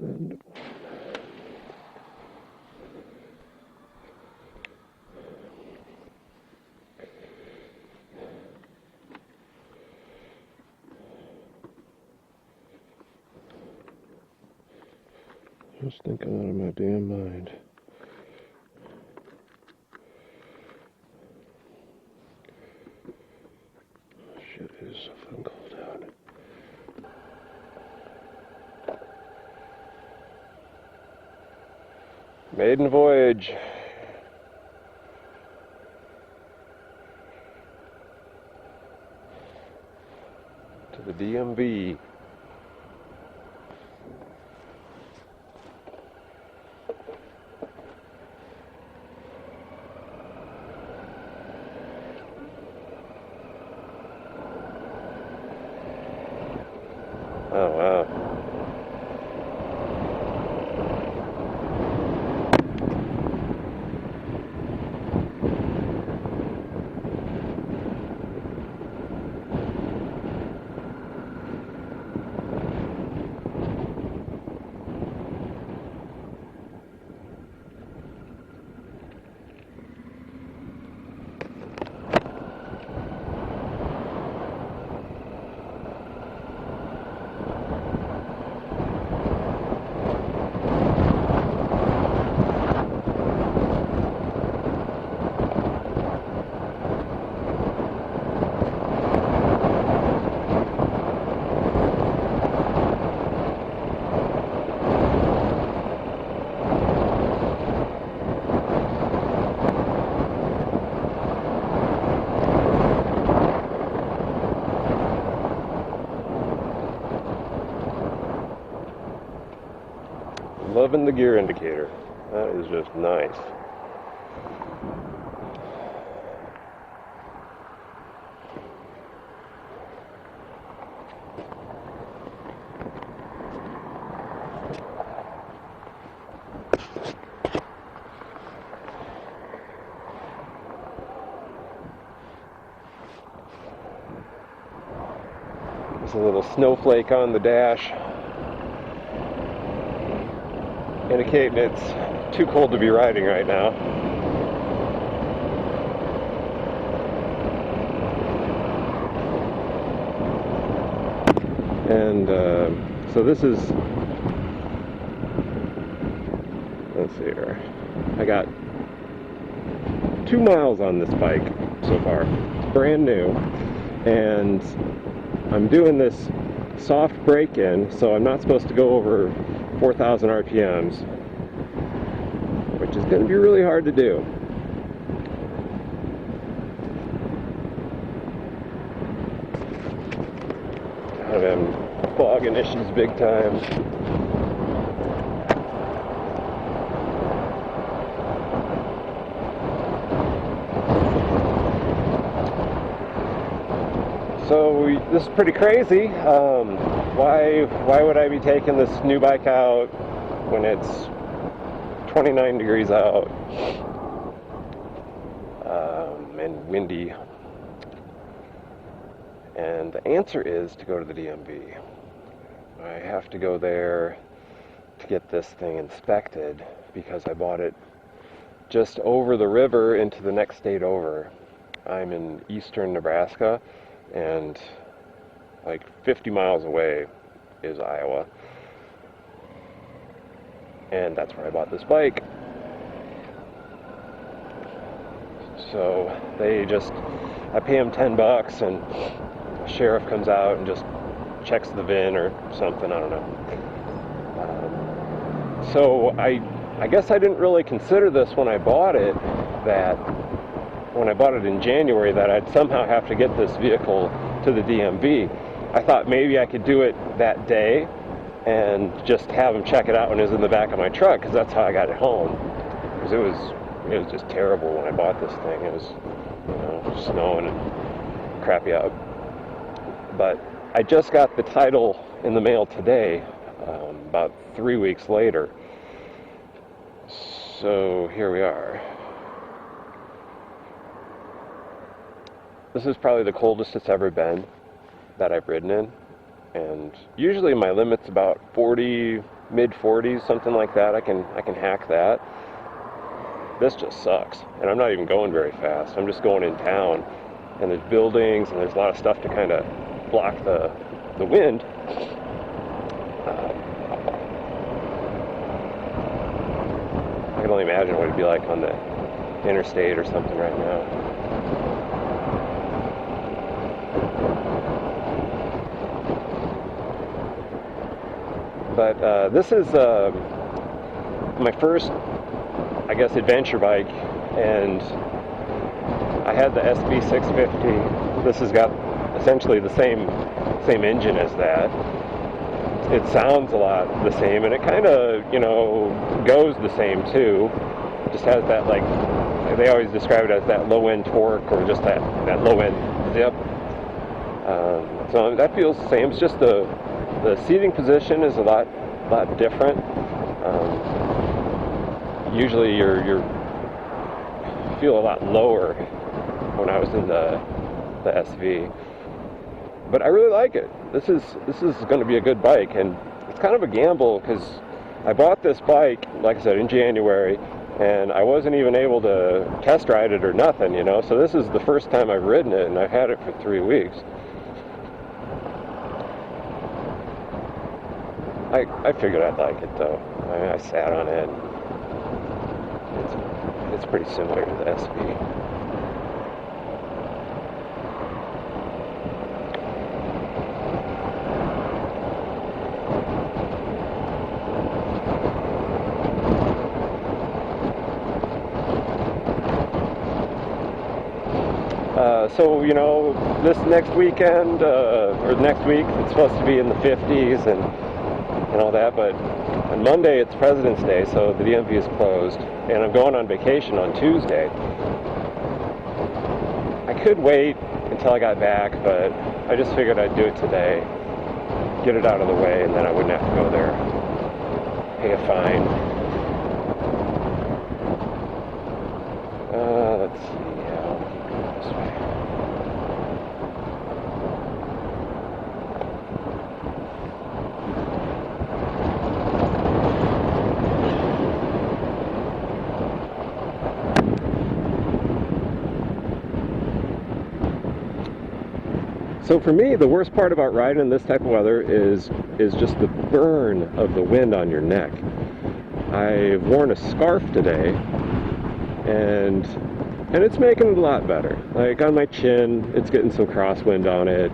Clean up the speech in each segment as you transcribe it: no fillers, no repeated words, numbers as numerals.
And I was thinking out of my damn mind. Shit, it is so fucking cold out. Maiden voyage. To the DMV. Oh, wow. Loving the gear indicator. That is just nice. There's a little snowflake on the dash, indicating it's too cold to be riding right now. And so this is, let's see here, I got 2 miles on this bike so far. It's brand new, and I'm doing this soft break-in, so I'm not supposed to go over 4,000 RPMs, which is going to be really hard to do. I'm fogging issues big time. So this is pretty crazy. Why would I be taking this new bike out when it's 29 degrees out and windy? And the answer is to go to the DMV. I have to go there to get this thing inspected because I bought it just over the river into the next state over. I'm in eastern Nebraska, and like 50 miles away is Iowa. And that's where I bought this bike. So I pay them $10 and the sheriff comes out and just checks the VIN or something, I don't know. So I guess I didn't really consider this when I bought it, that when I bought it in January, that I'd somehow have to get this vehicle to the DMV. I thought maybe I could do it that day and just have them check it out when it was in the back of my truck, because that's how I got it home. Because it was just terrible when I bought this thing. It was, snowing and crappy out. But I just got the title in the mail today, about 3 weeks later. So here we are. This is probably the coldest it's ever been that I've ridden in. And usually my limit's about 40, mid-40s, something like that. I can hack that. This just sucks, and I'm not even going very fast. I'm just going in town, and there's buildings, and there's a lot of stuff to kind of block the wind. I can only imagine what it'd be like on the interstate or something right now. But this is my first, I guess, adventure bike, and I had the SB650. This has got essentially the same engine as that. It sounds a lot the same, and it kind of, goes the same too. It just has that, like, they always describe it as that low end torque, or just that low end zip. So that feels the same. It's just the seating position is a lot different. Usually you feel a lot lower when I was in the SV, but I really like it. This is going to be a good bike, and it's kind of a gamble because I bought this bike, like I said, in January, and I wasn't even able to test ride it or nothing, So this is the first time I've ridden it, and I've had it for 3 weeks. I figured I'd like it though. I sat on it. It's pretty similar to the SV. So, this next weekend, or next week, it's supposed to be in the 50s and all that, but on Monday it's President's Day, so the DMV is closed, and I'm going on vacation on Tuesday. I could wait until I got back, but I just figured I'd do it today, get it out of the way, and then I wouldn't have to go there, pay a fine. Let's see, this way. So for me, the worst part about riding in this type of weather is just the burn of the wind on your neck. I've worn a scarf today, and it's making it a lot better. Like on my chin, it's getting some crosswind on it.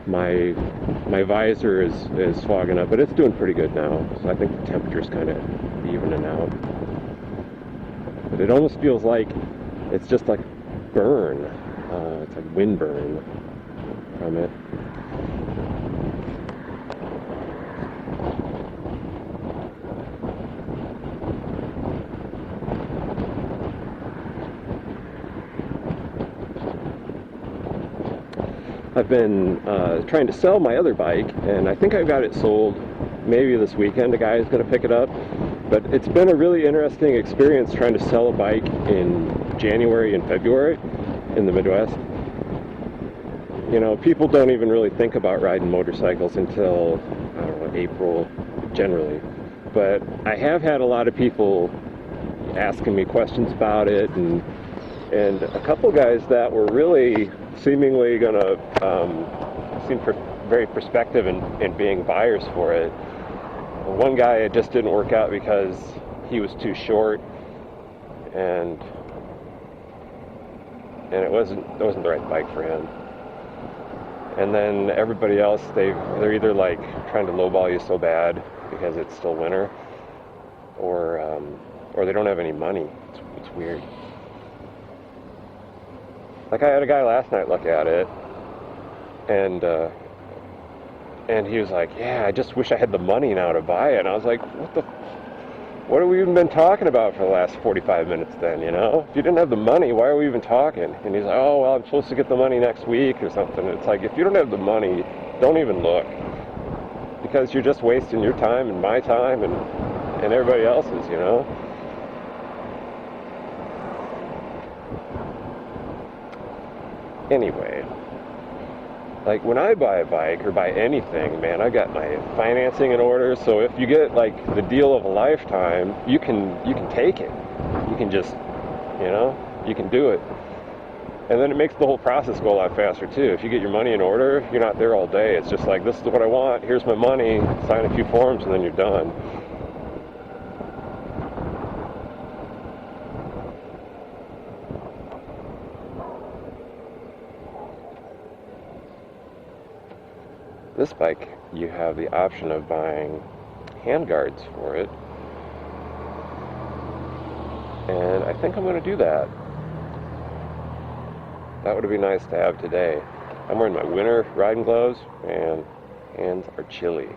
My visor is fogging up, but it's doing pretty good now. So I think the temperature's kind of evening out. But it almost feels like it's just like burn. It's like wind burn from it. I've been trying to sell my other bike, and I think I've got it sold maybe this weekend. A guy is going to pick it up, but it's been a really interesting experience trying to sell a bike in January and February in the Midwest. People don't even really think about riding motorcycles until, I don't know, April, generally. But I have had a lot of people asking me questions about it, and a couple guys that were really seemingly going to seem very prospective in being buyers for it. One guy, it just didn't work out because he was too short, and it wasn't the right bike for him. And then everybody else, they're either like trying to lowball you so bad because it's still winter, or they don't have any money. It's weird. Like I had a guy last night look at it, and he was like, "Yeah, I just wish I had the money now to buy it." And I was like, "What have we even been talking about for the last 45 minutes then, If you didn't have the money, why are we even talking?" And he's like, "Oh, well, I'm supposed to get the money next week or something." It's like, if you don't have the money, don't even look. Because you're just wasting your time and my time and everybody else's, Anyway, like when I buy a bike or buy anything, man, I got my financing in order. So if you get like the deal of a lifetime, you can take it. You can just, you can do it. And then it makes the whole process go a lot faster too. If you get your money in order, you're not there all day. It's just like, this is what I want, here's my money, sign a few forms, and then you're done. This bike, you have the option of buying handguards for it. And I think I'm going to do that. That would be nice to have today. I'm wearing my winter riding gloves, and hands are chilly.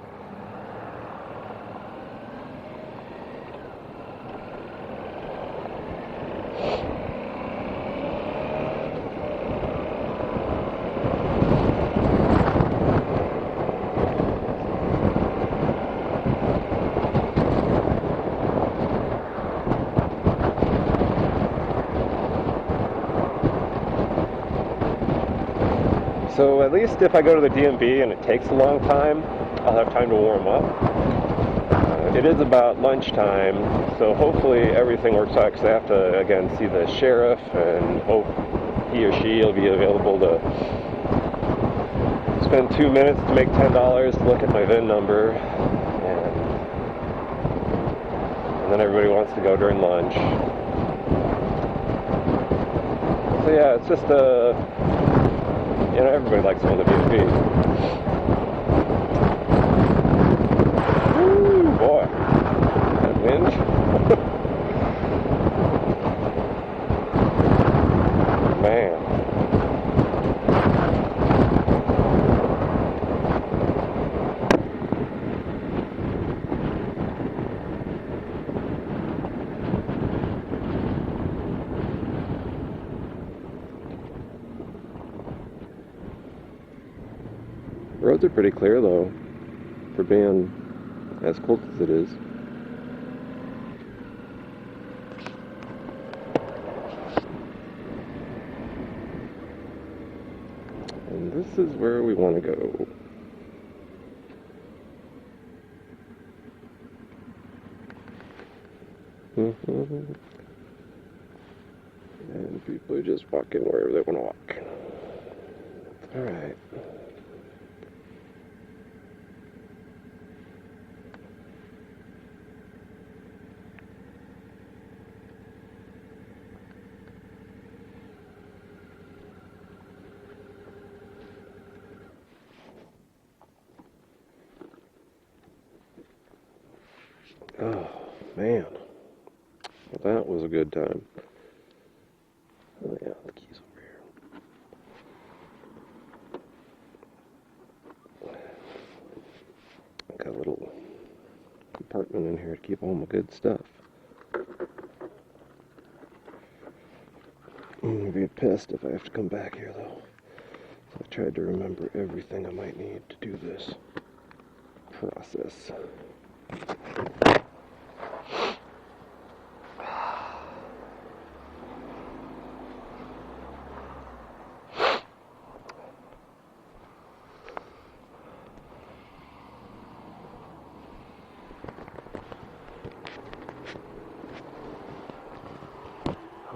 So at least if I go to the DMV and it takes a long time, I'll have time to warm up. It is about lunchtime, so hopefully everything works out, because I have to, again, see the sheriff and hope he or she will be available to spend 2 minutes to make $10 to look at my VIN number, and then everybody wants to go during lunch. So yeah, it's just everybody likes going to the DMV. Woo, boy, that wind. Man. Roads are pretty clear though, for being as cold as it is. And this is where we want to go. And people are just walking wherever they want to walk. Alright. Oh, man. Well, that was a good time. Oh, yeah, the keys over here. Got a little compartment in here to keep all my good stuff. I'm gonna be pissed if I have to come back here, though. So I tried to remember everything I might need to do this process.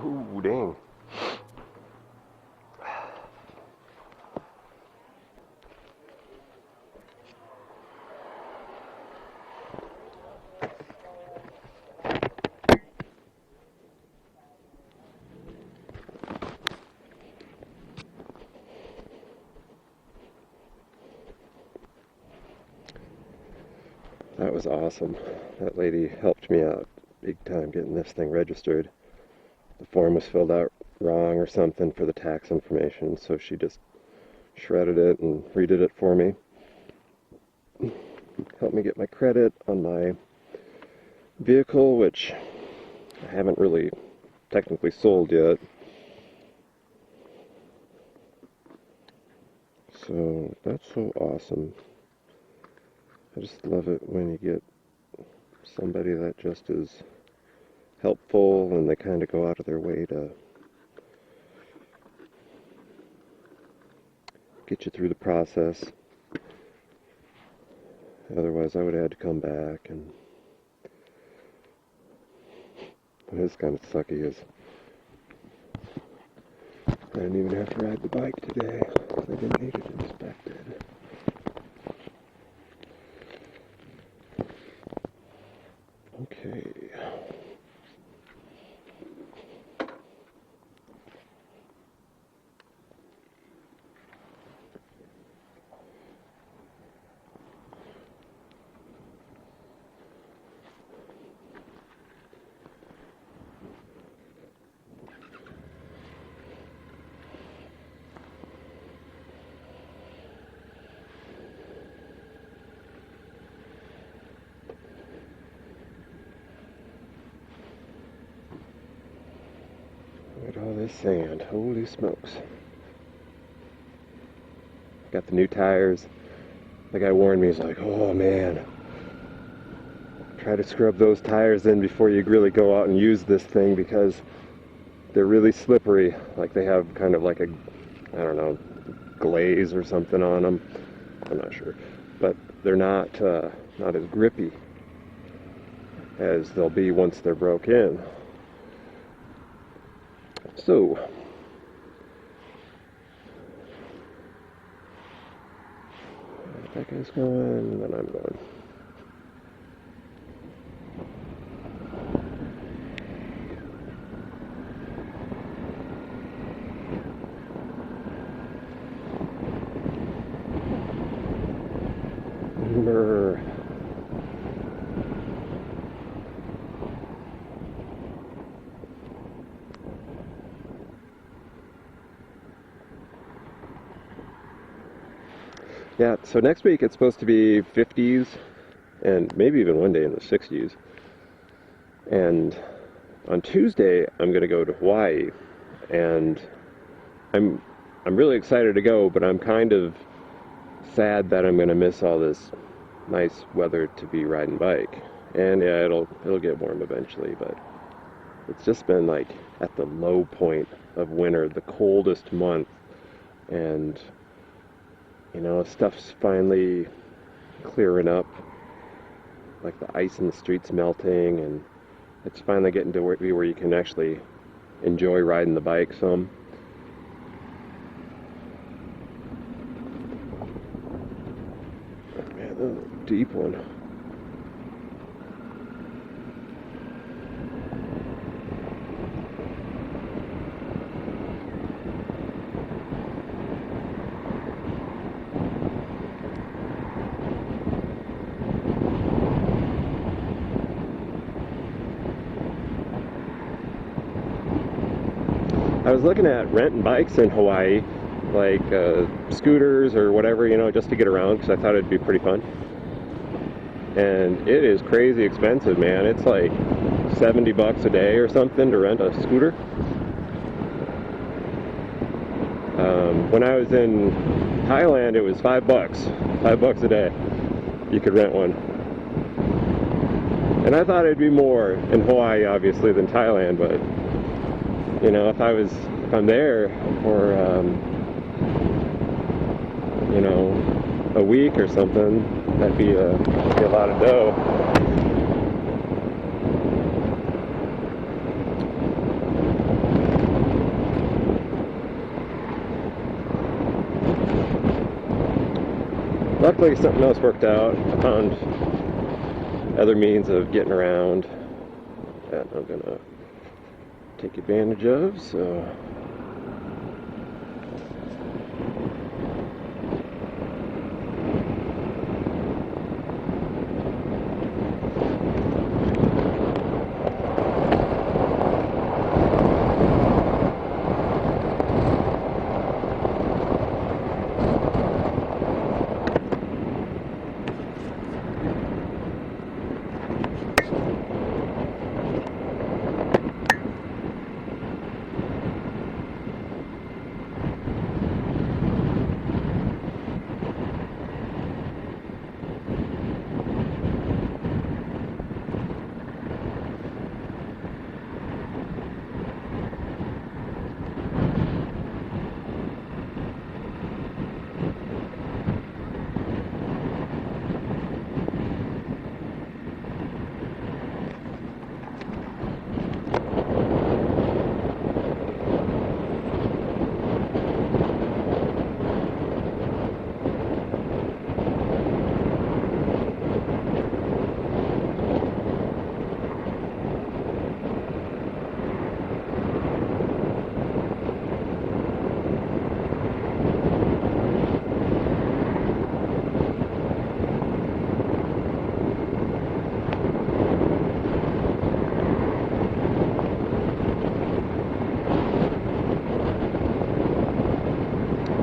Ooh, dang. That was awesome. That lady helped me out big time getting this thing registered. The form was filled out wrong or something for the tax information, so she just shredded it and redid it for me. Helped me get my credit on my vehicle, which I haven't really technically sold yet. So that's so awesome. I just love it when you get somebody that just is helpful and they kind of go out of their way to get you through the process. Otherwise, I would have had to come back, and what is kind of sucky is I didn't even have to ride the bike today because I didn't need it inspected. Okay. Look at all this sand. Holy smokes. Got the new tires. The guy warned me, he's like, oh man, try to scrub those tires in before you really go out and use this thing because they're really slippery. Like they have kind of like a, I don't know, glaze or something on them. I'm not sure. But they're not as grippy as they'll be once they're broke in. So, that guy's going, and then I'm going. Brr. Yeah, so next week it's supposed to be 50s and maybe even one day in the 60s. And on Tuesday I'm going to go to Hawaii, and I'm really excited to go, but I'm kind of sad that I'm going to miss all this nice weather to be riding bike. And yeah, it'll get warm eventually, but it's just been like at the low point of winter, the coldest month, and you know, stuff's finally clearing up, like the ice in the streets melting, and it's finally getting to where you can actually enjoy riding the bike some. Oh man, that was a deep one. I was looking at renting bikes in Hawaii, like scooters or whatever, you know, just to get around, because I thought it'd be pretty fun. And it is crazy expensive, man. It's like $70 a day or something to rent a scooter. When I was in Thailand, it was $5 a day. You could rent one. And I thought it'd be more in Hawaii, obviously, than Thailand, but you know, if I'm there for, you know, a week or something, that'd be a lot of dough. Luckily, something else worked out. I found other means of getting around that I'm gonna take advantage of, so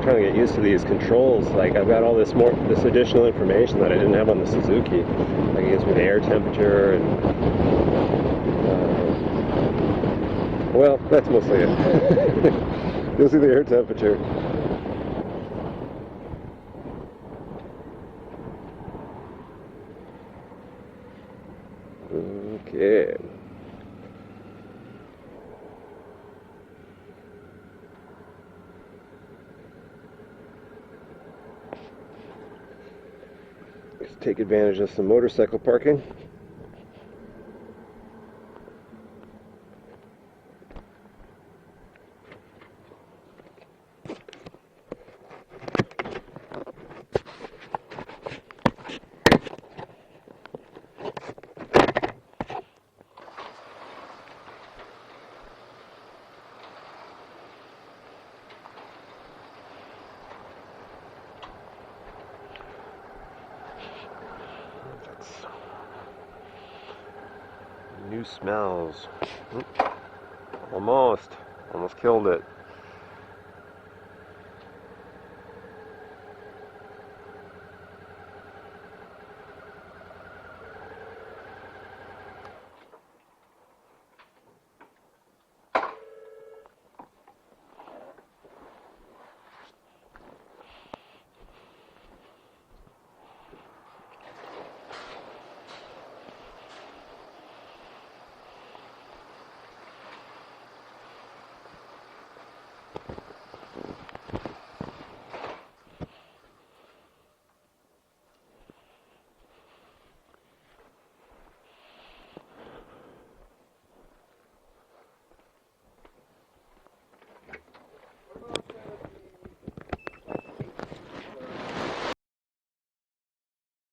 trying to get used to these controls. Like I've got all this additional information that I didn't have on the Suzuki. Like it gives me the air temperature and well, that's mostly it. You'll see the air temperature. Okay. Let's take advantage of some motorcycle parking. New smells. Almost killed it.